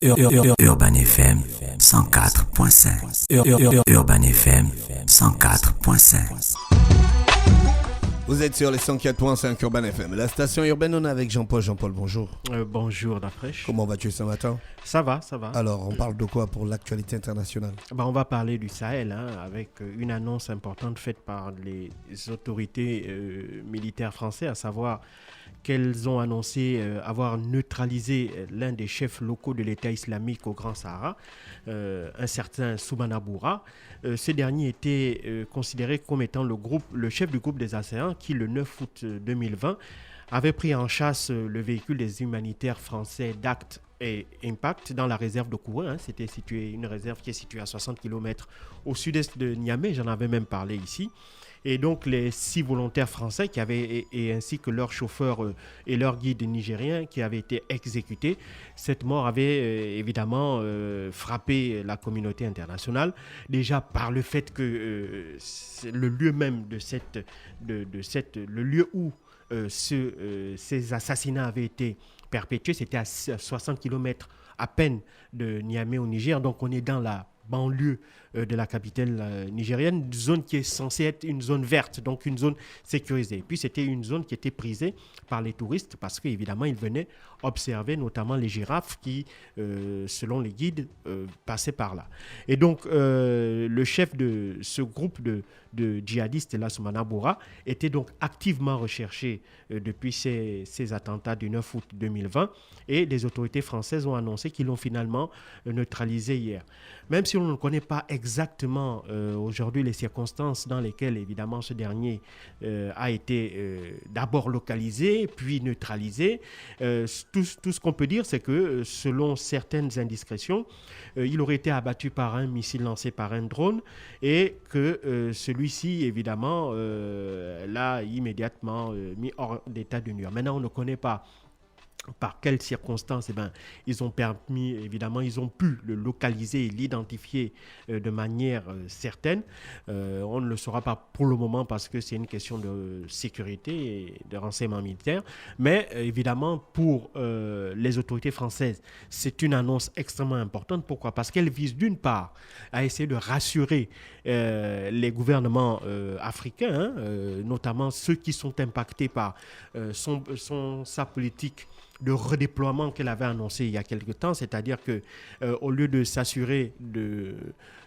Urban FM 104.5. Urban FM 104.5. Vous êtes sur les 104.5 Urban FM. La station urbaine, on est avec Jean-Paul. Jean-Paul, bonjour. Bonjour, la fraîche. Comment vas-tu ce matin? Ça va, ça va. Alors, on parle de quoi pour l'actualité internationale? On va parler du Sahel, avec une annonce importante faite par les autorités militaires français, à savoir qu'elles ont annoncé avoir neutralisé l'un des chefs locaux de l'État islamique au Grand Sahara, un certain Soumana Boura. Ce dernier était considéré comme étant le chef du groupe des ASEAN qui, le 9 août 2020, avait pris en chasse le véhicule des humanitaires français d'Act et Impact dans la réserve de Kourin. C'était une réserve qui est située à 60 km au sud-est de Niamey, j'en avais même parlé ici. Et donc les 6 volontaires français et ainsi que leurs chauffeurs et leurs guides nigériens qui avaient été exécutés. Cette mort avait évidemment frappé la communauté internationale, déjà par le fait que le lieu même le lieu où ces assassinats avaient été perpétués, c'était à 60 km à peine de Niamey au Niger. Donc on est dans la banlieue de la capitale nigérienne, une zone qui est censée être une zone verte, donc une zone sécurisée. Et puis c'était une zone qui était prisée par les touristes parce qu'évidemment ils venaient observer notamment les girafes qui, selon les guides, passaient par là. Et donc le chef de ce groupe de djihadistes, là, Soumana Boura, était donc activement recherché depuis ces attentats du 9 août 2020 et les autorités françaises ont annoncé qu'ils l'ont finalement neutralisé hier. Même si on ne connaît pas exactement aujourd'hui les circonstances dans lesquelles évidemment ce dernier a été d'abord localisé puis neutralisé, tout ce qu'on peut dire c'est que selon certaines indiscrétions, il aurait été abattu par un missile lancé par un drone et que celui-ci évidemment l'a immédiatement mis hors d'état de nuire. Maintenant on ne connaît pas par quelles circonstances ils ont pu le localiser et l'identifier de manière certaine. On ne le saura pas pour le moment parce que c'est une question de sécurité et de renseignement militaire. Mais évidemment, pour les autorités françaises, c'est une annonce extrêmement importante. Pourquoi? Parce qu'elle vise d'une part à essayer de rassurer les gouvernements africains, notamment ceux qui sont impactés par sa politique de redéploiement qu'elle avait annoncé il y a quelque temps, c'est-à-dire que au lieu de s'assurer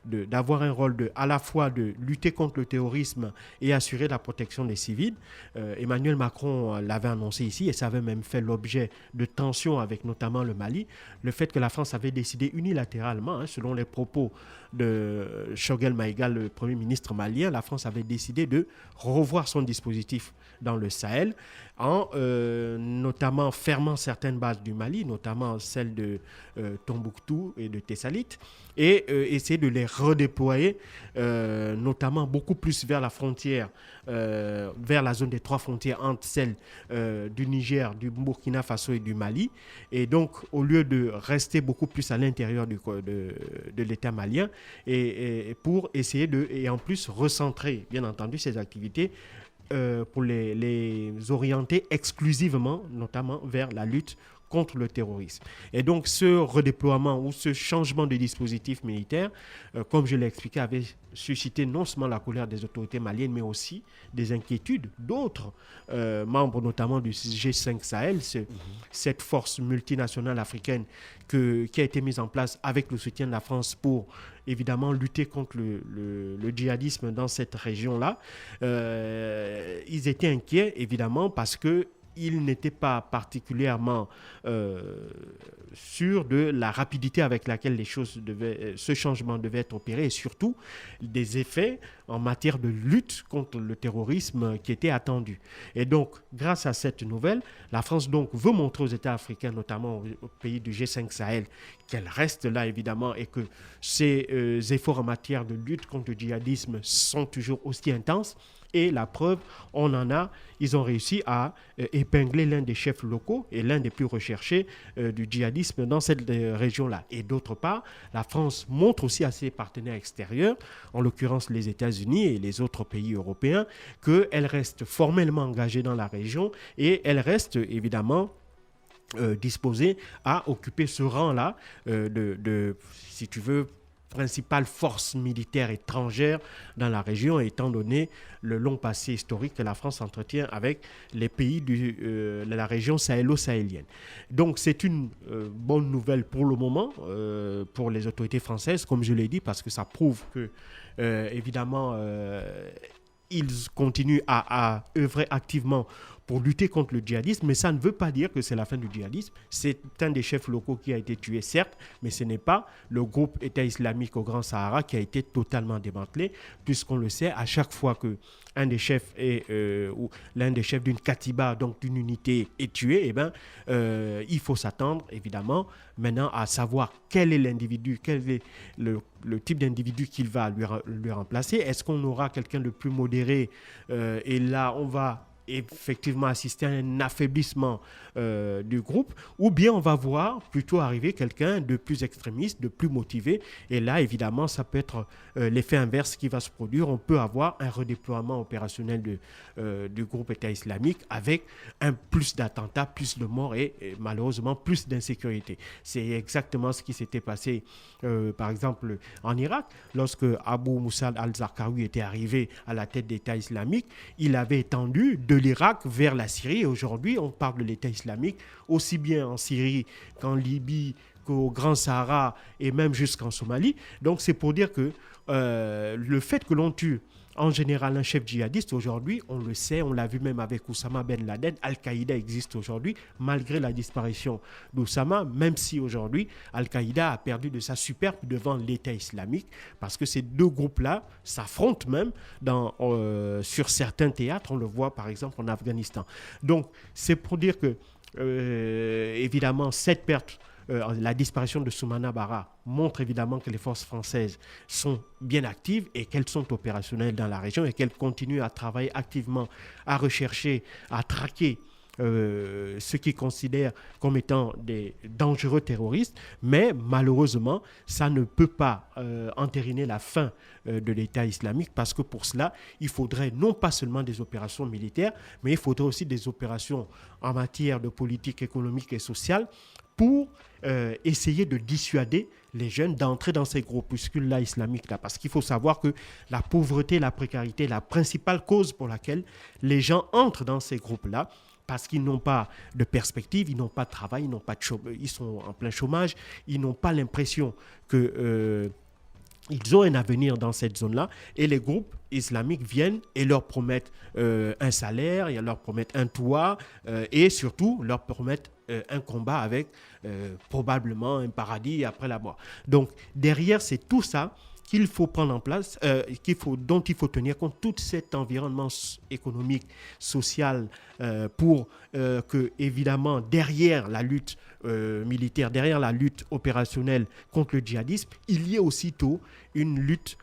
d'avoir un rôle à la fois de lutter contre le terrorisme et assurer la protection des civils, Emmanuel Macron l'avait annoncé ici et ça avait même fait l'objet de tensions avec notamment le Mali, le fait que la France avait décidé unilatéralement, selon les propos de Choguel Maïga, le Premier ministre malien, la France avait décidé de revoir son dispositif dans le Sahel en notamment fermant certaines bases du Mali, notamment celles de Tombouctou et de Tessalit, et essayer de les redéployer, notamment beaucoup plus vers la frontière, vers la zone des 3 frontières entre celles du Niger, du Burkina Faso et du Mali. Et donc, au lieu de rester beaucoup plus à l'intérieur de l'État malien, et pour essayer et en plus recentrer, bien entendu, ces activités pour les orienter exclusivement, notamment vers la lutte contre le terrorisme. Et donc ce redéploiement ou ce changement de dispositif militaire, comme je l'ai expliqué, avait suscité non seulement la colère des autorités maliennes, mais aussi des inquiétudes d'autres membres, notamment du G5 Sahel, cette force multinationale africaine qui a été mise en place avec le soutien de la France pour évidemment lutter contre le djihadisme dans cette région-là. Ils étaient inquiets, évidemment, parce que il n'était pas particulièrement sûr de la rapidité avec laquelle ce changement devait être opéré et surtout des effets en matière de lutte contre le terrorisme qui étaient attendus. Et donc, grâce à cette nouvelle, la France donc veut montrer aux États africains, notamment aux pays du G5 Sahel, qu'elle reste là évidemment et que ces efforts en matière de lutte contre le djihadisme sont toujours aussi intenses. Et la preuve, ils ont réussi à épingler l'un des chefs locaux et l'un des plus recherchés du djihadisme dans cette région-là. Et d'autre part, la France montre aussi à ses partenaires extérieurs, en l'occurrence les États-Unis et les autres pays européens, qu'elle reste formellement engagée dans la région et elle reste évidemment disposés à occuper ce rang-là si tu veux, principale force militaire étrangère dans la région, étant donné le long passé historique que la France entretient avec les pays de la région sahélo-sahélienne. Donc c'est une bonne nouvelle pour le moment, pour les autorités françaises, comme je l'ai dit, parce que ça prouve que, évidemment, ils continuent à œuvrer activement pour lutter contre le djihadisme, mais ça ne veut pas dire que c'est la fin du djihadisme. C'est un des chefs locaux qui a été tué, certes, mais ce n'est pas le groupe État islamique au Grand Sahara qui a été totalement démantelé, puisqu'on le sait, à chaque fois qu'un des chefs ou l'un des chefs d'une katiba, donc d'une unité, est tué, il faut s'attendre, évidemment, maintenant à savoir quel est l'individu, quel est le type d'individu qu'il va lui remplacer. Est-ce qu'on aura quelqu'un de plus modéré et là, on va effectivement assister à un affaiblissement du groupe, ou bien on va voir plutôt arriver quelqu'un de plus extrémiste, de plus motivé, et là évidemment ça peut être l'effet inverse qui va se produire. On peut avoir un redéploiement opérationnel du groupe État islamique avec plus d'attentats, plus de morts et malheureusement plus d'insécurité. C'est exactement ce qui s'était passé par exemple en Irak, lorsque Abu Moussa al-Zarqawi était arrivé à la tête d'État islamique. Il avait étendu de l'Irak vers la Syrie, et aujourd'hui on parle de l'État islamique aussi bien en Syrie qu'en Libye, qu'au Grand Sahara et même jusqu'en Somalie. Donc c'est pour dire que le fait que l'on tue en général un chef djihadiste aujourd'hui, on le sait, on l'a vu même avec Oussama Ben Laden, Al-Qaïda existe aujourd'hui malgré la disparition d'Oussama, même si aujourd'hui Al-Qaïda a perdu de sa superbe devant l'État islamique, parce que ces deux groupes-là s'affrontent même sur certains théâtres. On le voit par exemple en Afghanistan. Donc c'est pour dire que évidemment cette perte, la disparition de Soumana Bara montre évidemment que les forces françaises sont bien actives et qu'elles sont opérationnelles dans la région et qu'elles continuent à travailler activement, à rechercher, à traquer ceux qui considèrent comme étant des dangereux terroristes. Mais malheureusement, ça ne peut pas entériner la fin de l'État islamique, parce que pour cela, il faudrait non pas seulement des opérations militaires, mais il faudrait aussi des opérations en matière de politique économique et sociale pour essayer de dissuader les jeunes d'entrer dans ces groupuscules-là islamiques-là. Parce qu'il faut savoir que la pauvreté, la précarité est la principale cause pour laquelle les gens entrent dans ces groupes-là, parce qu'ils n'ont pas de perspective, ils n'ont pas de travail, ils sont en plein chômage, ils n'ont pas l'impression que ils ont un avenir dans cette zone-là, et les groupes islamiques viennent et leur promettent un salaire, ils leur promettent un toit, et surtout leur promettent un combat avec probablement un paradis après la mort. Donc derrière, c'est tout ça qu'il faut prendre en place, dont il faut tenir compte, tout cet environnement économique, social, pour que, évidemment, derrière la lutte militaire, derrière la lutte opérationnelle contre le djihadisme, il y ait aussitôt une lutte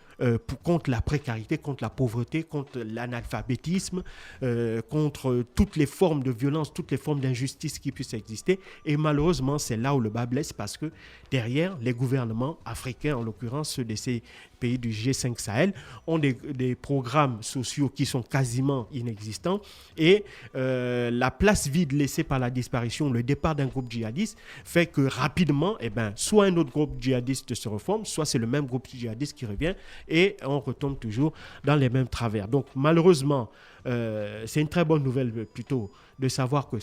contre la précarité, contre la pauvreté, contre l'analphabétisme, contre toutes les formes de violence, toutes les formes d'injustice qui puissent exister. Et malheureusement, c'est là où le bas blesse, parce que derrière, les gouvernements africains, en l'occurrence ceux de ces pays du G5 Sahel, ont des programmes sociaux qui sont quasiment inexistants. Et la place vide laissée par la disparition, le départ d'un groupe djihadiste, fait que rapidement, soit un autre groupe djihadiste se reforme, soit c'est le même groupe djihadiste qui revient, et on retombe toujours dans les mêmes travers. Donc malheureusement, c'est une très bonne nouvelle plutôt de savoir que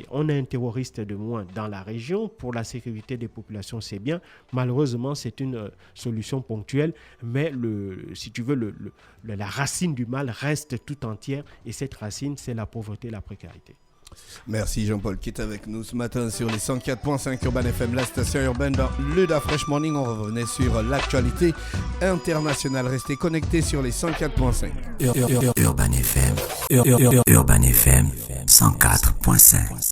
on a un terroriste de moins dans la région. Pour la sécurité des populations, c'est bien. Malheureusement, c'est une solution ponctuelle, mais si tu veux, la racine du mal reste tout entière, et cette racine, c'est la pauvreté et la précarité. Merci Jean-Paul qui est avec nous ce matin sur les 104.5 Urban FM, la station urbaine dans le Da Fresh Morning. On revenait sur l'actualité internationale. Restez connectés sur les 104.5 Urban FM 104.5.